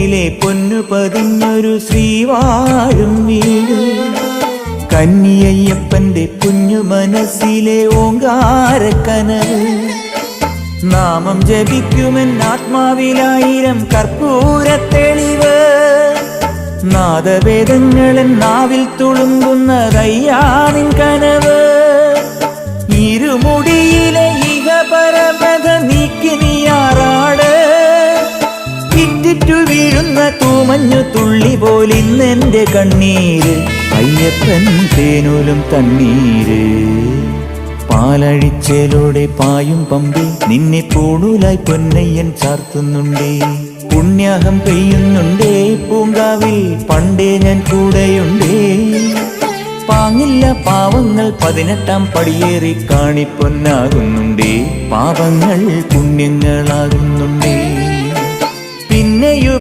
കൈകളിലെ പൊന്നു പതിഞ്ഞൊരു ശ്രീവാഴും വീട്. കന്നിയയ്യപ്പന്റെ കുഞ്ഞു മനസ്സിലെ ഓങ്കാരക്കനവ്. നാമം ജപിക്കുമെൻ ആത്മാവിലായിരം കർപ്പൂരത്തെളിവ്. നാദവേദങ്ങളൻ നാവിൽ തുളുമ്പുന്നതയ്യാനിൻ കനവ്. ഇരുമുടിയിലെ ഇഹപരമത നീക്കി നീയാറാട്. ഇറ്റിറ്റു വീഴുന്ന തൂമഞ്ഞു തുള്ളി പോലിന്നെന്റെ കണ്ണീര്. അയ്യപ്പൻ തേനൂലും തണ്ണീര്. പാലഴിച്ചേലോടെ പായും പമ്പി നിന്നെ പൂണൂലായി പൊന്നയ്യൻ ചാർത്തുന്നുണ്ടേ. പുണ്യാഹം പെയ്യുന്നുണ്ടേ പൂങ്കാവിൽ പണ്ടേ ഞാൻ കൂടെയുണ്ടേ. പാങ്ങില്ല പാവങ്ങൾ 18-ാം പടിയേറി കാണിപ്പൊന്നാകുന്നുണ്ടേ. പാപങ്ങൾ പുണ്യങ്ങളാകുന്നുണ്ടേ.